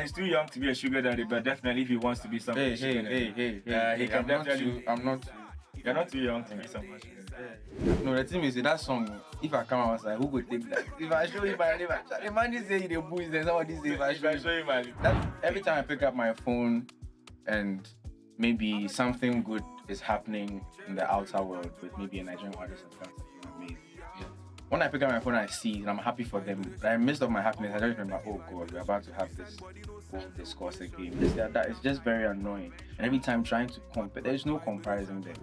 He's too young to be a sugar daddy, but definitely if he wants to be something, he can definitely. I'm not too. You're not too young to be someone sugar daddy. No, the thing is that song. If I come outside, who could take that? If I show you my liver, the man is saying the boys, then somebody say if I show you my liver. that every time I pick up my phone and maybe something good is happening in the outer world with maybe a Nigerian artist and that's amazing. Yeah. When I pick up my phone, I see and I'm happy for them. But in the midst of my happiness, I just remember, oh God, we're about to have this whole discourse again. This, that. It's just very annoying. And every time trying to compare, there's no comparison there.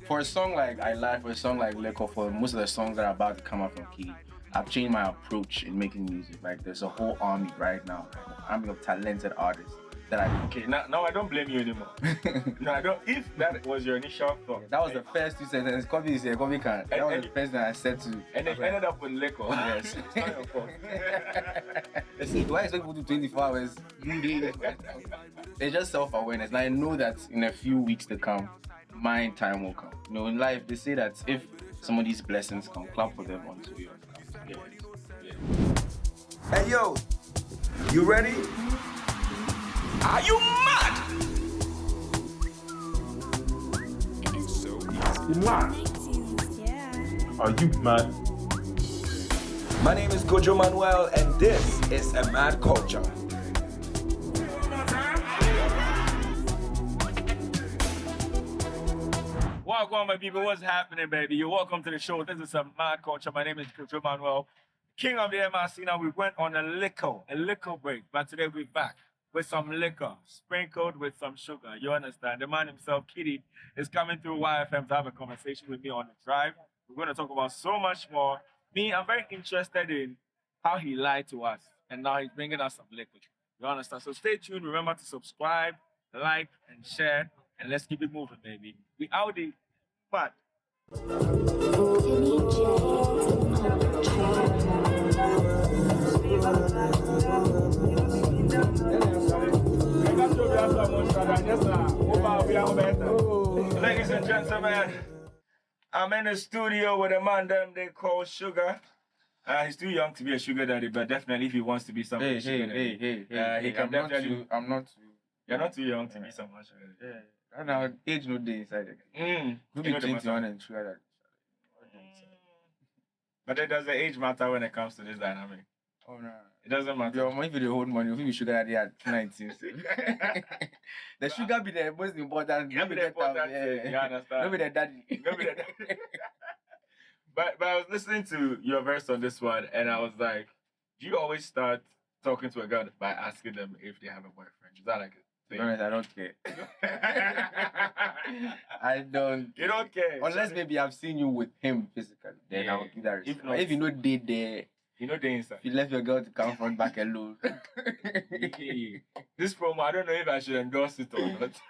For a song like I Lie, for a song like Likor, for most of the songs that are about to come out from Kidi, I've changed my approach in making music. Like there's a whole army right now, like an army of talented artists. Okay, now I don't blame you anymore. No, I don't. If that was your initial thought, that was the first 2 sentences. Coffee is here, coffee can. That was the first thing I said to. And it ended up with Likor. Yes. It's not your fault. Do I expect people to do 24 hours? It's just self-awareness. And I know that in a few weeks to come, my time will come. You know, in life they say that if somebody's blessings come, clap for them until yours comes. Yeah. Hey yo, you ready? Are you mad? It's so easy. You mad? Yeah. Are you mad? My name is Kojo Manuel and this is A Mad Culture. Welcome, my people. What's happening, baby? You're welcome to the show. This is A Mad Culture. My name is Kojo Manuel, king of the MRC. Now we went on a liquor break, but today we're back with some liquor, sprinkled with some sugar. You understand? The man himself, Kidi, is coming through YFM to have a conversation with me on the drive. We're going to talk about so much more. Me, I'm very interested in how he lied to us, and now he's bringing us some liquor. You understand? So stay tuned. Remember to subscribe, like, and share, and let's keep it moving, baby. We out the but. Ladies and gentlemen, I'm in the studio with a man that they call Sugar. He's too young to be a sugar daddy, but definitely if he wants to be something, he can definitely. I'm not too. You're not too young to be someone sugar daddy. Yeah. Right now, age no day inside again. Maybe 21 and sugar daddy. But it does the age matter when it comes to this dynamic? Oh no. It doesn't matter. Your money, if you hold money, if you sugar daddy at 19. The sugar be the most important. You understand? Maybe the daddy. But I was listening to your verse on this one, and I was like, do you always start talking to a girl by asking them if they have a boyfriend? Is that like a thing? To be honest, I don't care. I don't. You don't care. Unless maybe I've seen you with him physically, then I'll give that respect. If you know they there, you know they inside. you left your girl to come front back alone. This promo, I don't know if I should endorse it or not.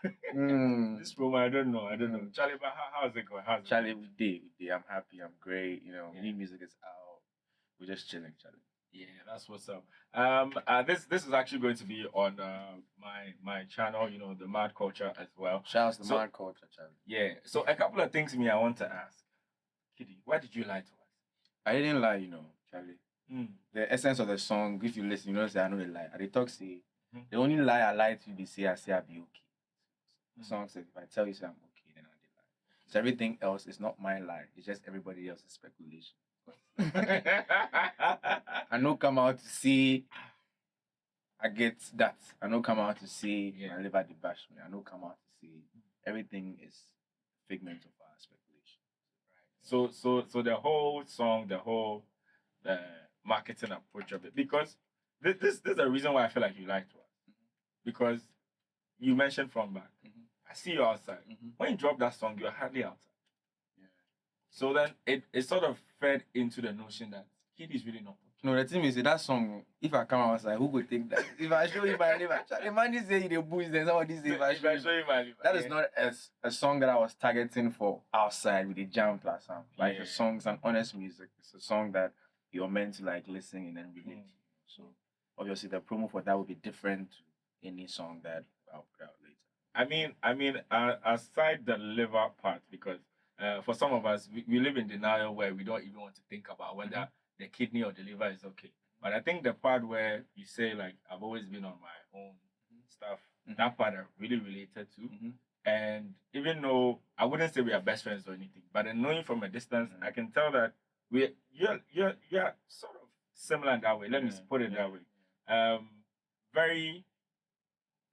This promo, I don't know. Charlie, but how's it going? Charlie, we did. I'm happy. I'm great. You know, new music is out. We're just chilling, Charlie. Yeah, that's what's up. This is actually going to be on my channel, you know, the Mad Culture as well. Shout out to Mad Culture, Charlie. Yeah. So a couple of things I want to ask. Kidi, why did you lie to us? I didn't lie, you know, Charlie. The essence of the song, if you listen, you know, say I know they lie. They talk say the only lie I lie to you, they say I say I'll be okay. The song says if I tell you say I'm okay, then I'll be lie. So everything else is not my lie. It's just everybody else's speculation. I know come out to see I get that. I know come out to see I live at the bash me. I know come out to see everything is figment of our speculation. Right. So the whole song, the whole marketing approach of it, because this is the reason why I feel like you lied to us. Because you mentioned from back. I see you outside. When you drop that song, you're hardly outside. So then it sort of fed into the notion that Kidi is really not. No, the thing is that song, if I come outside, who could take that? If I show you my liver, the man is saying the boys, then somebody say if I show you my liver. That is not a song that I was targeting for outside with a jam plus sound. Like the song's an honest music. It's a song that you're meant to like listen and then relate. So obviously the promo for that would be different to any song that I'll put out later. I mean, aside the liver part, because for some of us, we live in denial where we don't even want to think about whether the kidney or the liver is okay. But I think the part where you say like I've always been on my own stuff, that part I really related to. And even though I wouldn't say we are best friends or anything, but then knowing from a distance, I can tell that you're sort of similar in that way. Let me put it that way. Very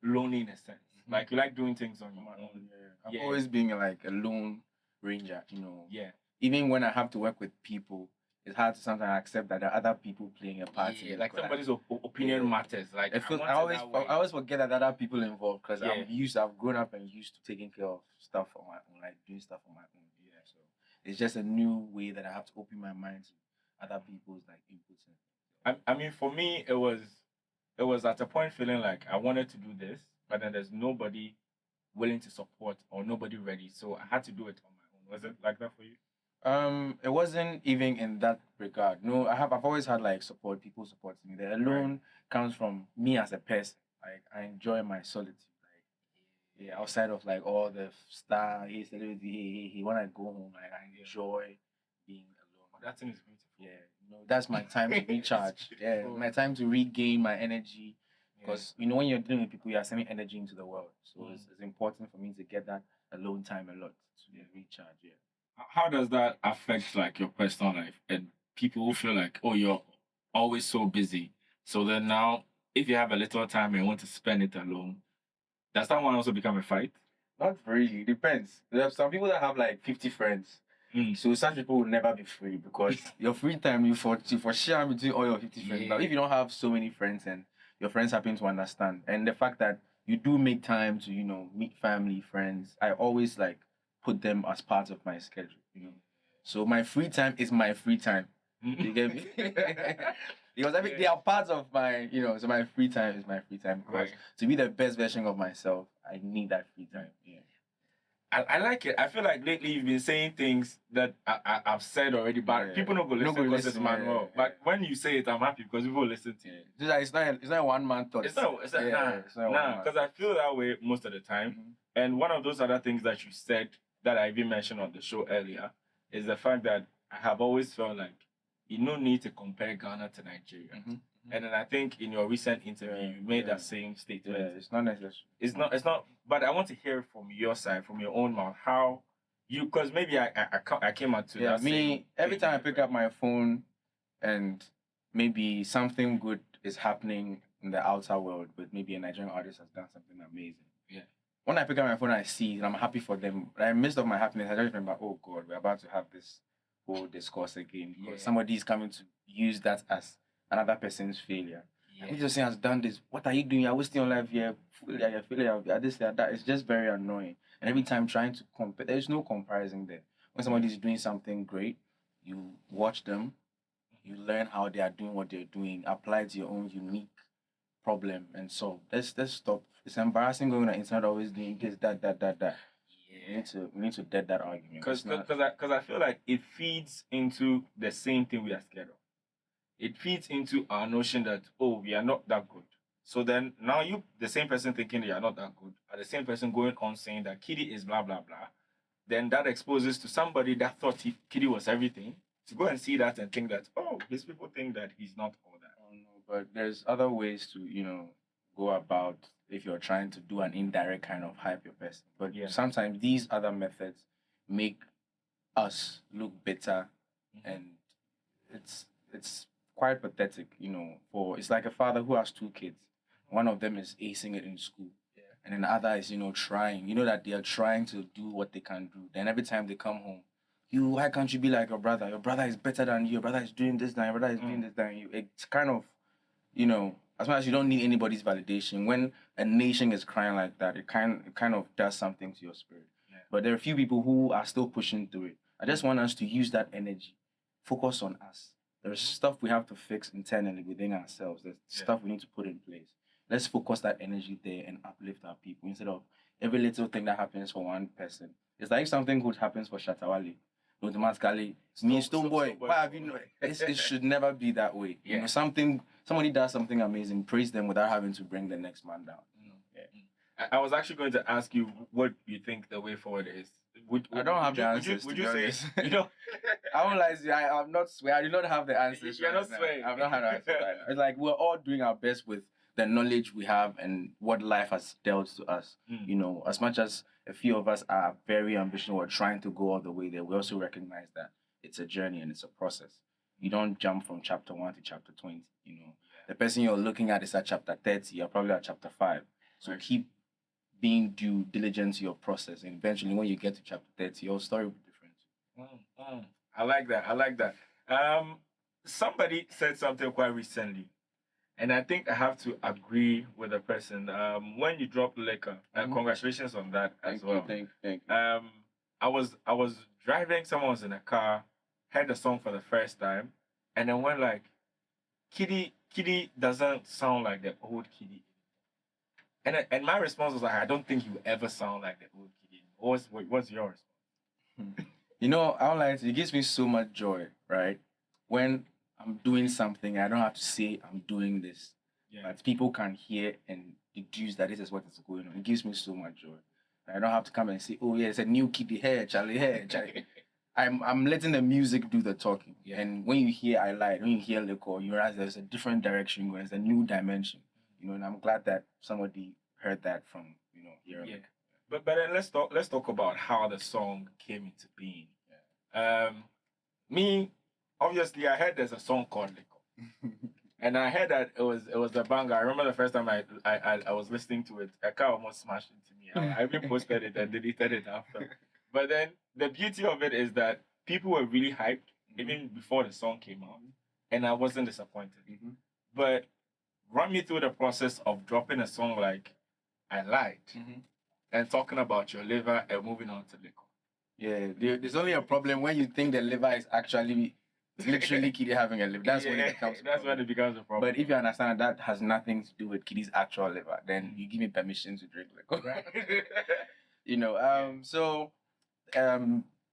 lonely in a sense. Like you like doing things on your own. I've always been like a lone ranger, Yeah. Even when I have to work with people, it's hard to sometimes accept that there are other people playing a part in Yeah, it. like 'Cause somebody's opinion matters. Like I always forget that there are other people involved because Yeah. I've grown up and used to taking care of stuff on my own, like doing stuff on my own. Yeah, so it's just a new way that I have to open my mind to other people's like inputs. I mean, for me, it was at a point feeling like I wanted to do this, but then there's nobody willing to support or nobody ready, so I had to do it on my own. Was it like that for you? It wasn't even in that regard. No, I've always had like support, people supporting me. The alone comes from me as a person. Like I enjoy my solitude. Like outside of like all the star, hey, celebrity, hey, when I go home, like I enjoy being alone. That thing is beautiful. Yeah, that's my time to recharge. Yeah, my time to regain my energy. Because when you're dealing with people, you're sending energy into the world. So it's important for me to get that alone time a lot to recharge. Yeah. How does that affect like your personal life and people who feel like, oh, you're always so busy? So then now, if you have a little time and you want to spend it alone, does that one also become a fight? Not really. It depends. There are some people that have like 50 friends. So such people will never be free because your free time you for share between all your 50 friends. But if you don't have so many friends and your friends happen to understand, and the fact that you do make time to meet family, friends, I always like put them as part of my schedule. So my free time is my free time. You get me? Because they are part of my, so my free time is my free time. Because to be the best version of myself, I need that free time. Yeah. I like it. I feel like lately you've been saying things that I've said already, but people don't go listen because it's Manuel. But when you say it, I'm happy because people listen to it. It's not a one-man thought. It's not nah, because I feel that way most of the time. And one of those other things that you said that I even mentioned on the show earlier is the fact that I have always felt like you no need to compare Ghana to Nigeria. And then I think in your recent interview, you made that same statement. Yeah, it's not necessary. It's not. But I want to hear from your side, from your own mouth, how you. Because maybe I came out to that. Me, every time I pick up my phone, and maybe something good is happening in the outer world, but maybe a Nigerian artist has done something amazing. Yeah. When I pick up my phone, I see, and I'm happy for them. But in the midst of my happiness, I just remember, oh God, we're about to have this whole discourse again because somebody is coming to use that as another person's failure. Yeah. This person has done this. What are you doing? You're wasting your life here. You're failure. You're this, you're that. It's just very annoying. And every time trying to compare, there's no comparison there. When somebody is doing something great, you watch them, you learn how they are doing what they're doing, apply to your own unique problem, and solve. Let's stop. It's embarrassing going on the internet always doing this, that. Yeah. We need to dead that argument. Because I feel like it feeds into the same thing we are scared of. It feeds into our notion that, oh, we are not that good. So then now you, the same person thinking you are not that good, are the same person going on saying that Kidi is blah, blah, blah. Then that exposes to somebody that thought Kidi was everything to go and see that and think that, oh, these people think that he's not all that. Oh, no, but there's other ways to, go about if you're trying to do an indirect kind of hype your person. But sometimes these other methods make us look better, and it's quite pathetic, for it's like a father who has two kids. One of them is acing it in school. Yeah. And then the other is, trying. You know that they are trying to do what they can do. Then every time they come home, why can't you be like your brother? Your brother is better than you. Your brother is doing this now. Your brother is doing this than you. It's kind of, as much as you don't need anybody's validation, when a nation is crying like that, it kind of does something to your spirit. Yeah. But there are a few people who are still pushing through it. I just want us to use that energy, focus on us. There's stuff we have to fix internally within ourselves. There's stuff we need to put in place. Let's focus that energy there and uplift our people instead of every little thing that happens for one person. It's like if something good happens for Shatawale, automatically, me, Stoneboy, why have you known? It should never be that way. Yeah. Somebody does something amazing, praise them without having to bring the next man down. Yeah. I was actually going to ask you what you think the way forward is. I don't have the answers. Would to you be say honest. you know? I won't lie to you. I'm not swear. I do not have the answers. You're right not now. swearing. I've not had an answer right now. It's like we're all doing our best with the knowledge we have and what life has dealt to us. You know, as much as a few of us are very ambitious or trying to go all the way there, we also recognize that it's a journey and it's a process. You don't jump from chapter 1 to chapter 20. You know, the person you're looking at is at chapter 30. You're probably at chapter 5. So keep being due diligence to your process, and eventually, when you get to chapter 30, your story will be different. I like that. I like that. Somebody said something quite recently, and I think I have to agree with the person. When you dropped Likor, congratulations on that as well. Thank you. I was driving. Someone was in a car, heard the song for the first time, and then went like, Kidi doesn't sound like the old Kidi. And my response was like, I don't think you ever sound like the old Kidi. What's your response? You know, I don't like it. It gives me so much joy, right? When I'm doing something, I don't have to say I'm doing this. Yeah. But people can hear and deduce that this is what is going on. It gives me so much joy. I don't have to come and say, oh yeah, it's a new Kidi here, Charlie. I'm letting the music do the talking. Yeah. And when you hear I Lied, when you hear Likor, you realize there's a different direction going, there's a new dimension. You know, and I'm glad that somebody heard that from, you know, here. Yeah. But then let's talk about how the song came into being. Yeah. Me, obviously I heard there's a song called Likor. And I heard that it was a banger. I remember the first time I was listening to it, a car almost smashed into me. I even posted it and deleted it after. But then the beauty of it is that people were really hyped even before the song came out. And I wasn't disappointed. But run me through the process of dropping a song like I Lied and talking about your liver and moving on to Likor. Yeah, there's only a problem when you think the liver is actually literally Kidi having a liver. That's when it becomes a That's problem. when it becomes a problem. But if you understand that has nothing to do with Kidi's actual liver, then you give me permission to drink Likor. Right. You know, so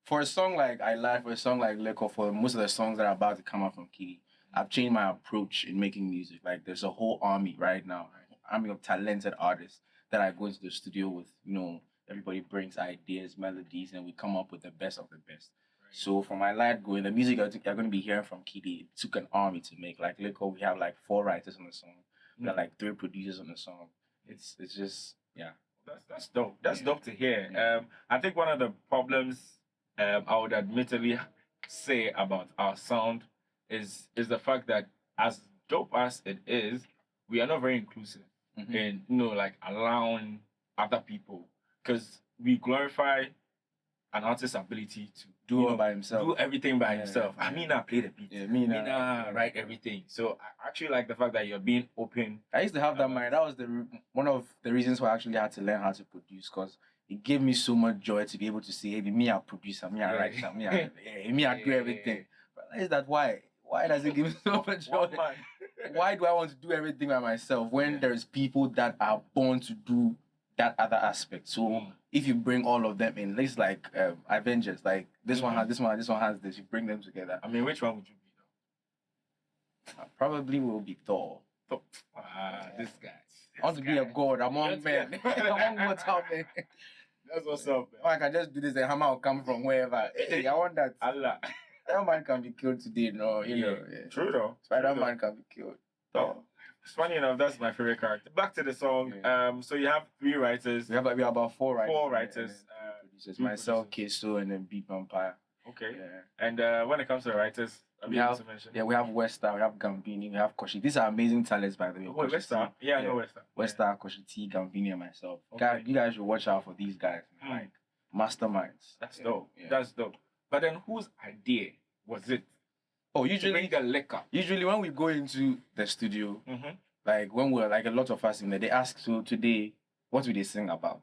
for a song like I Lied, for a song like Likor, for most of the songs that are about to come out from Kidi, I've changed my approach in making music. Like there's a whole army right now, army of talented artists that I go into the studio with. You know, everybody brings ideas, melodies, and we come up with the best of the best. Right. So from my light going, the music you're going to be hearing from Kidi, it took an army to make. Like Likor, we have like 4 writers on the song. We have like 3 producers on the song. It's just That's dope. That's dope to hear. I think one of the problems I would admittedly say about our sound is the fact that as dope as it is, we are not very inclusive in like allowing other people, because we glorify an artist's ability to do all by himself, do everything by himself. I mean, I play the beat. Yeah, write everything. So I actually like the fact that you're being open. I used to have that mind. That was one of the reasons why I actually had to learn how to produce, because it gave me so much joy to be able to say, hey, me I produce, me I write, me I do everything. But is that why? Why does it give me so much joy? Why do I want to do everything by myself when there's people that are born to do that other aspect? So if you bring all of them in, it's like Avengers. Like this one has this one, this one has this. You bring them together. I mean, which one would you be though? Probably will be Thor. This guy. I want to be a god among men, among mortal men. That's what's up, man. I can just do this. The hammer will come from wherever. Hey, I want that. Allah. Spider-Man can be killed today, no, you know. Yeah. True though. Spider-Man can be killed. So, it's funny enough, that's my favorite character. Back to the song. So you have 3 writers. We have about 4 writers. 4 writers. Producers. Myself, Keso, and then Beat Vampire. Okay. Yeah. And when it comes to the writers, we have Westa, we have Gambini, we have Koshi. These are amazing talents, by the way. Oh, Westa? Yeah, I know Westa. Westa, Koshi T, Gambini, and myself. Okay. You guys should watch out for these guys. Like masterminds. That's dope. Yeah. That's dope. But then whose idea was it? Oh, usually to bring the Likor. Usually when we go into the studio, like when we're like a lot of us in there, they ask, so today, what will they sing about?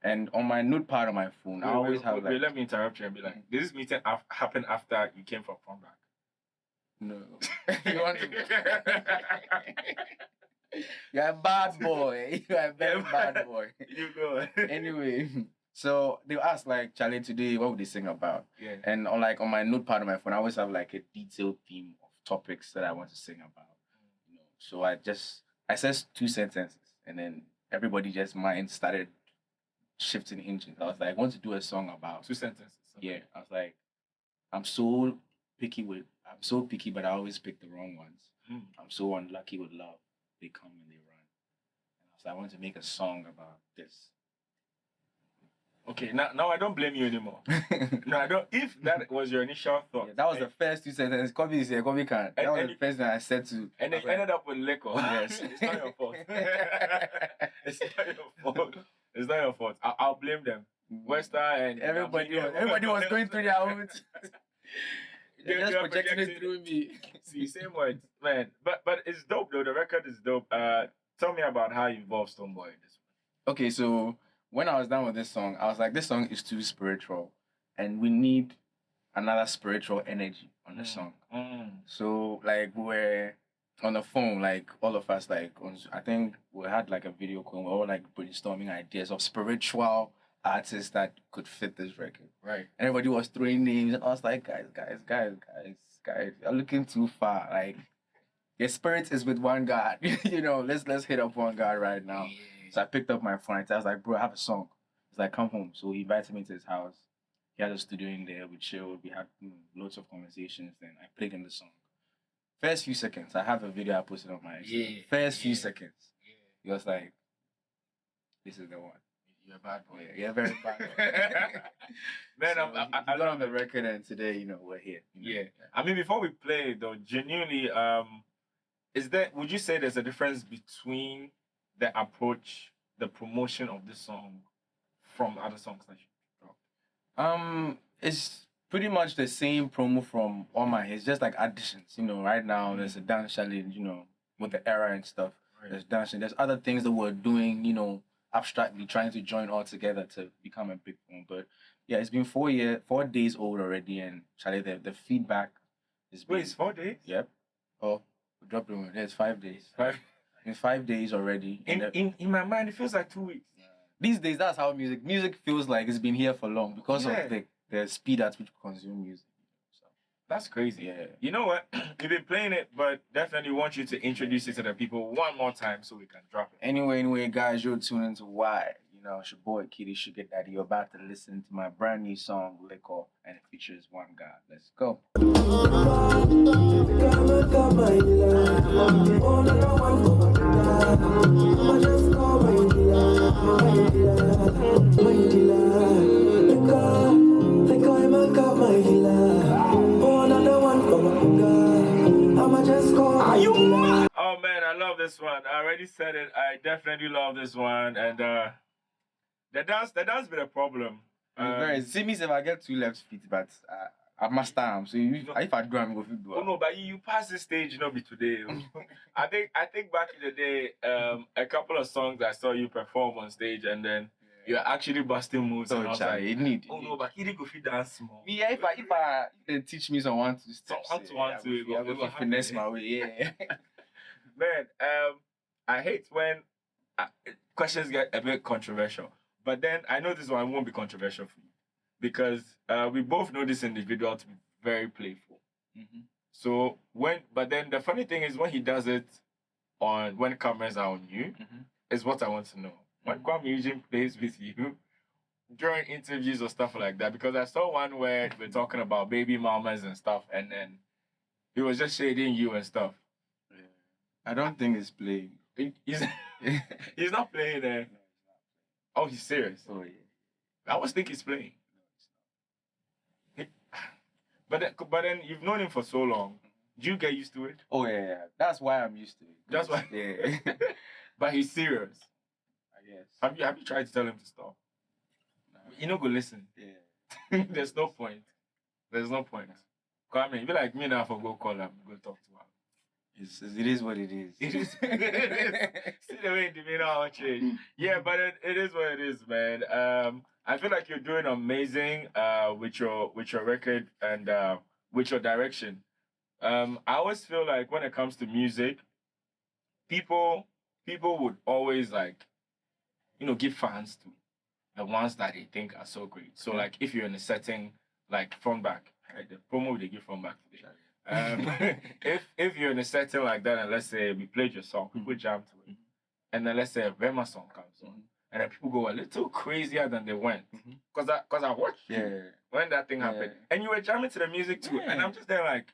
And on my notepad on my phone, I always have like... Let me interrupt you and be like, did this meeting happen after you came from Prom Back? No. You want to... You're a bad boy. You're a very bad boy. You know. Anyway, so they ask like, Charlie, today, what would they sing about? Yeah. And on my notepad on my phone, I always have like a detailed theme of topics that I want to sing about. You know, so I said 2 sentences, and then everybody just mind started shifting engines. I was like, I want to do a song about 2 sentences. yeah. I was like, I'm so picky, but I always pick the wrong ones. I'm so unlucky with love. They come and they run. And I was like, I want to make a song about this. Okay, now I don't blame you anymore. No, I don't. If that was your initial thought, Yeah, that was the first 2 sentences. Kobe is here, Kobe can't. That was the first thing I said to. and then you ended up with Likor. Yes. It's not your fault. It's not your fault. It's not your fault. I'll blame them. Wester and Everybody was going through their own. They're just projecting it through me. See, same words, man. But it's dope though. The record is dope. Tell me about how you involved Stonebwoy in this one. Okay, so when I was done with this song, I was like, this song is too spiritual, and we need another spiritual energy on the song. So like we were on the phone, like all of us, like I think we had like a video call. We were all like brainstorming ideas of spiritual artists that could fit this record. Right. And everybody was throwing names, and I was like, guys, you're looking too far. Like your spirit is with one God. Let's hit up one God right now. Yeah. So I picked up my phone. I was like, bro, I have a song. He's like, come home. So he invited me to his house. He had a studio in there. We chilled. We had lots of conversations. Then I played him the song. First few seconds, I have a video I posted on my Instagram. First few seconds, he was like, this is the one. You're a bad boy. Yeah, very bad boy. Man, So I got on the record, and today, we're here. Yeah. I mean, before we play though, genuinely, would you say there's a difference between the approach, the promotion of this song from other songs that you drop? It's pretty much the same promo from all my hits, just like additions. Right now there's a dance challenge, with the era and stuff. Right. There's dancing. There's other things that we're doing, abstractly trying to join all together to become a big one. But yeah, it's been 4 days old already, and Charlie, the feedback is Wait, it's 4 days? Yep. Oh, we dropped it. It's 5 days. 5. It's 5 days already. In my mind, it feels like 2 weeks. These days, that's how music feels like it's been here for long because Yeah. of the speed at which we consume music. So That's crazy. yeah. You know what? You've been playing it, but definitely want you to introduce it to the people one more time so we can drop it. Anyway, guys, you're tuning into Why. It's your boy Kidi Sugar Daddy. You're about to listen to my brand new song, Likor, and it features one God. Let's go. Oh man, I love this one. I already said it. I definitely love this one, and the dance been a problem. See me if I get 2 left feet, but I must time. So if I do, I'm going to do Oh it. no, but you passed this stage, be today. I think back in the day, a couple of songs I saw you perform on stage, and then you're actually busting moves. So, and I was Charlie, like, it need. oh no, but he didn't go fit dance more. Me, if I can teach me some 1-2 steps, Some 1-2, it go- I it go will finesse my way. Yeah. Man, I hate when questions get a bit controversial, but then I know this one won't be controversial for you because we both know this individual to be very playful. So but then the funny thing is when he does it when cameras are on you, is what I want to know. When Kwame Eugene plays with you during interviews or stuff like that, because I saw one where we're talking about baby mamas and stuff, and then he was just shading you and stuff. I don't think it's playing. He's not playing there. Oh, he's serious. Oh yeah. I always think he's playing. But then you've known him for so long. Do you get used to it? Oh yeah. That's why I'm used to it. That's why. Yeah. But he's serious. I guess. Have you tried to tell him to stop? You know, go listen. Yeah. There's no point. There's no point. Cause I mean, you be like me now for go call him, go talk to him. It is what it is. It is. See the way the demeanor change. Yeah, but it is what it is, man. I feel like you're doing amazing with your record and with your direction. I always feel like when it comes to music, people would always give fans to the ones that they think are so great. So like if you're in a setting like front back, right, the promo they give front back today. If you're in a setting like that, and let's say we played your song, people jam to it, and then let's say a Rema song comes on, and then people go a little crazier than they went. Cause I watched you when that thing happened, and you were jamming to the music too, and I'm just there like,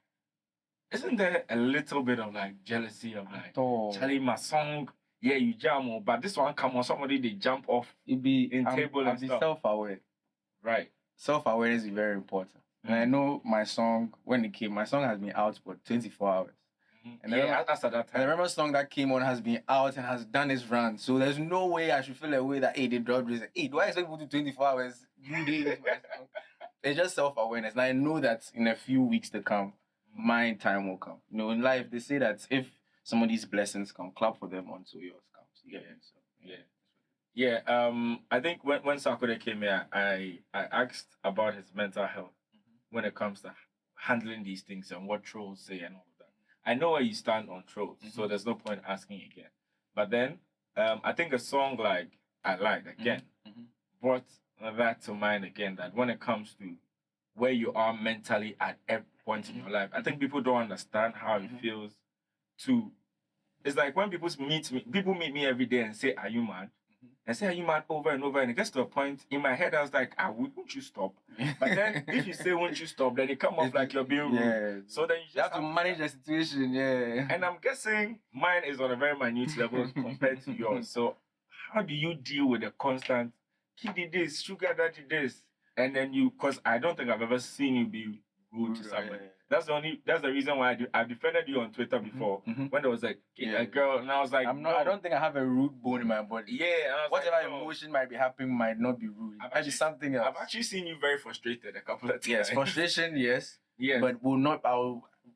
isn't there a little bit of like jealousy of like, Charlie, my song, yeah, you jam, but this one come on, somebody they jump off It be in table and be stuff. self-aware. Right. Self-awareness is very important. And I know my song, when it came, my song has been out for 24 hours. And that's at that And I time. remember song that came on has been out and has done its run. So there's no way I should feel a way that, hey, they dropped this. Hey, do I expect people to do 24 hours? It's just self-awareness. And I know that in a few weeks to come, my time will come. You know, in life, they say that if somebody's blessings come, clap for them until yours comes. You get me? So, I think when Sakure came here, I asked about his mental health when it comes to handling these things and what trolls say and all of that. I know where you stand on trolls, so there's no point asking again. But then, I think a song like I Like again brought that to mind again, that when it comes to where you are mentally at every point in your life, I think people don't understand how it feels to. It's like when people meet me every day and say, "Are you mad?" And say, "Are you mad?" over and over, and it gets to a point in my head I was like, won't you stop? But then if you say, "Won't you stop?" then it come off like you're being rude. So then you just have to manage the situation, And I'm guessing mine is on a very minute level compared to yours. So how do you deal with the constant Kidi this, sugar daddy this? And then because I don't think I've ever seen you be rude to somebody. That's the reason why I defended you on Twitter before when there was a girl, and I was like, I don't think I have a rude bone in my body. Yeah, and I was whatever like, no. emotion might be happening might not be rude. It might be something else. I've actually seen you very frustrated a couple of times. Yes, frustration, yes. Yeah. But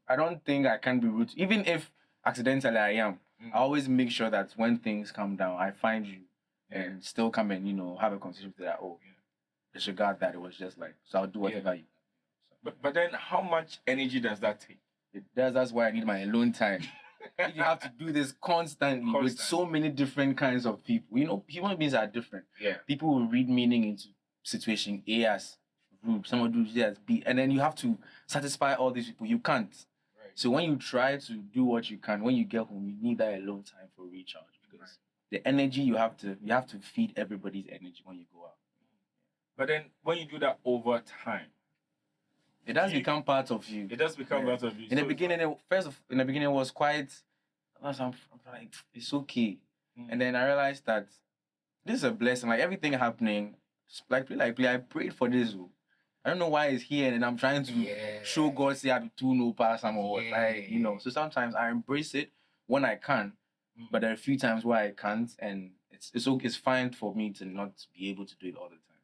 I don't think I can be rude. Even if accidentally I am, I always make sure that when things come down, I find you and still come and, have a conversation with that. Disregard that. It was just like, so I'll do whatever you. But then how much energy does that take? It does. That's why I need my alone time. If you have to do this constantly with so many different kinds of people, human beings are different. Yeah. People will read meaning into situation A as rude, someone do C as B, and then you have to satisfy all these people. You can't. Right. So when you try to do what you can, when you get home, you need that alone time for recharge because the energy you have to feed everybody's energy when you go out. But then when you do that over time, it does become part of you. It does become part of you. In the beginning, it was quite. I'm like, it's okay, and then I realized that this is a blessing. Like everything happening, like I prayed for this. I don't know why it's here, and I'm trying to show God say I be too no pass or what. So sometimes I embrace it when I can, but there are a few times where I can't, and it's okay. It's fine for me to not be able to do it all the time.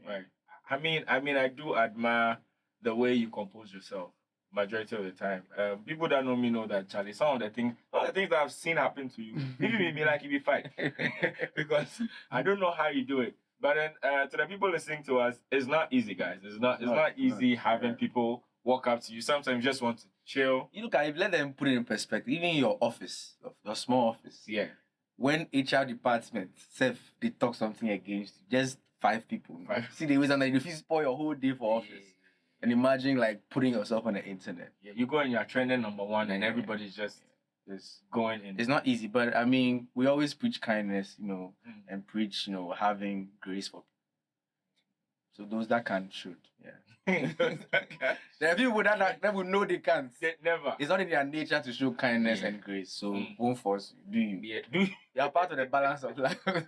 Right. I mean, I do admire the way you compose yourself majority of the time. People that know me know that, Charlie, some of the things that I've seen happen to you, even me be like, if you fight. Because I don't know how you do it. But then to the people listening to us, it's not easy, guys. It's not easy having people walk up to you. Sometimes you just want to chill. You look at it, let them put it in perspective. Even in your office, your small office. Yeah. When HR department, they talk something against you, just 5 people. See the reason that you spoil your whole day for office. And imagine like putting yourself on the internet. Yeah, you go and you're trending number 1 and everybody's just going in. It's not easy, but I mean, we always preach kindness, and preach, having grace for people. So those that can should. Yeah. There are people that will know they can't. They never. It's not in their nature to show kindness and grace. So won't force you. Do you? Yeah. Do you? You're part of the balance of life. Man,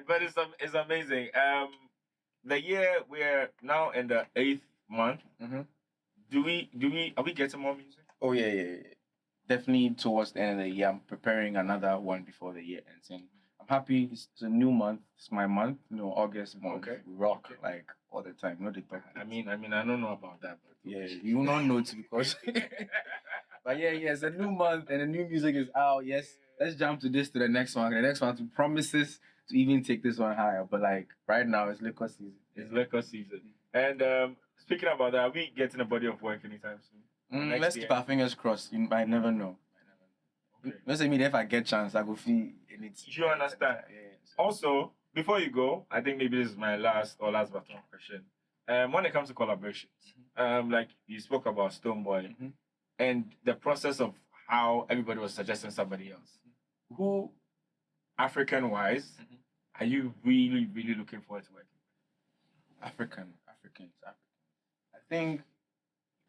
but it's amazing. The year we're now in the 8th month. Are we getting more music? Oh yeah. Definitely towards the end of the year. I'm preparing another one before the year ends. And I'm happy. It's a new month. It's my month. August month. Okay. We rock like all the time. They talk. I mean, I don't know about that. But yeah, you will not know too because. But yeah, it's a new month and the new music is out. Yes, let's jump to the next one. The next one promises to even take this one higher. But like right now, it's Likor season. It's Likor season. And speaking about that, are we getting a body of work anytime soon? Let's keep our fingers crossed. You might never know. Okay. Let's say if I get chance, I go feel it. You understand? Yeah. Also, before you go, I think maybe this is my last but one question. When it comes to collaborations, like you spoke about Stonebwoy, and the process of how everybody was suggesting somebody else. Who African-wise, are you really, really looking forward to working? Africans. I think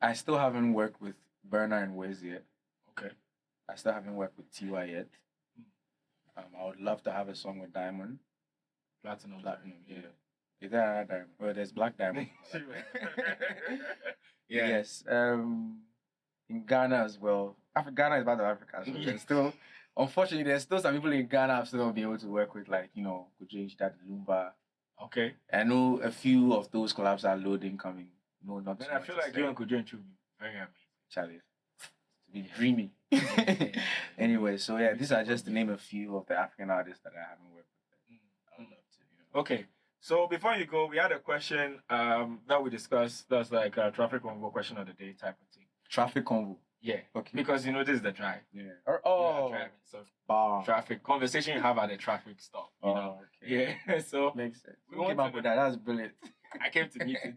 I still haven't worked with Burna and Wiz yet. Okay. I still haven't worked with Tiwa yet. I would love to have a song with Diamond. Platinum, yeah. Is there another Diamond? Well, there's Black Diamond. Yeah. Yes. In Ghana as well. Ghana is part of Africa. So there's still, unfortunately, there's still some people in Ghana I've still not been able to work with, like, Kojo Lumba. Okay. I know a few of those collabs are loading coming. No, not Then too I much feel to like say. you and Kojo and Chu be very amazing. Charlie. Be dreamy. Anyway, so yeah, these are just to name a few of the African artists that I haven't worked with. I would love to. Okay. So before you go, we had a question that we discussed. That's like a traffic convo question of the day type of thing. Traffic convo. Yeah. Okay. Because this is the drive. Yeah. You are driving, so Bar. traffic conversation you have at the traffic stop. Okay. Yeah. So Makes sense. We We came want up to with that. That's brilliant. I came to meet you.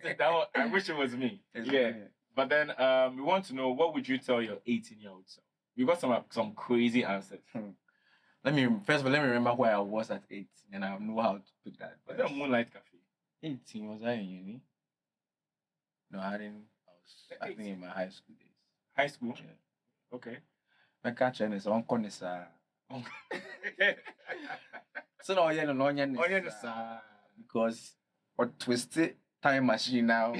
I wish it was me. It's Yeah. brilliant. But then we want to know, what would you tell your 18-year-old self? We got some crazy answers. Let me remember where I was at 18, and I know how to put that. Was that Moonlight Cafe? 18, was I in uni? No, I didn't. I think in my high school days. High school? Yeah. Okay. My catcher is on Conessa. So no, yeah, no, onion because or twisted time machine now.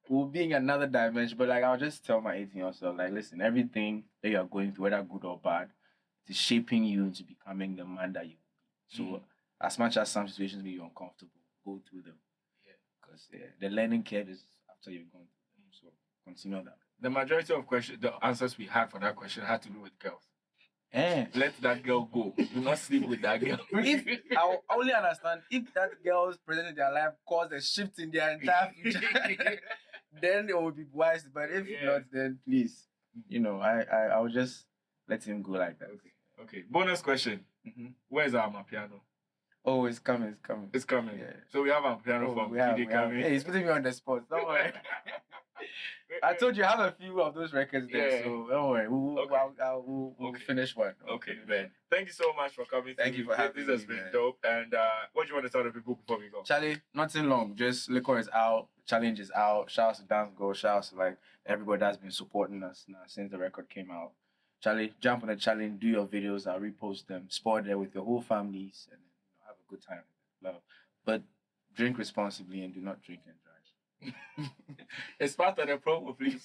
We'll be in another dimension, but like I'll just tell my 18-year-old self, like, listen, everything that you're going through, whether good or bad, is shaping you into becoming the man that you be. So as much as some situations make you uncomfortable, go through them. Yeah. Because the learning curve is after you've gone through them. So continue that. The majority of the answers we had for that question had to do with girls. Let that girl go. Do not sleep with that girl. If I only understand if that girl's presence in their life caused a shift in their entire future, then it would be wise. But if not, then please, I will just let him go like that. Okay. Bonus question. Where's our piano? Oh, it's coming. It's coming. Yeah. So we have our piano from Kidi coming. Hey, he's putting me on the spot. Don't worry. I told you I have a few of those records there, so don't worry. We'll finish one. Okay, man. Thank you so much for coming. Thank you for having me. This has been dope. And what do you want to tell the people before we go? Charlie, nothing long. Just Likor is out. Challenge is out. Shout out to Dance Go. Shout out to like everybody that's been supporting us now since the record came out. Charlie, jump on the challenge. Do your videos. I'll repost them. Sport there with your whole families and have a good time. Love. But drink responsibly and do not drink and drive. It's part of the promo, please.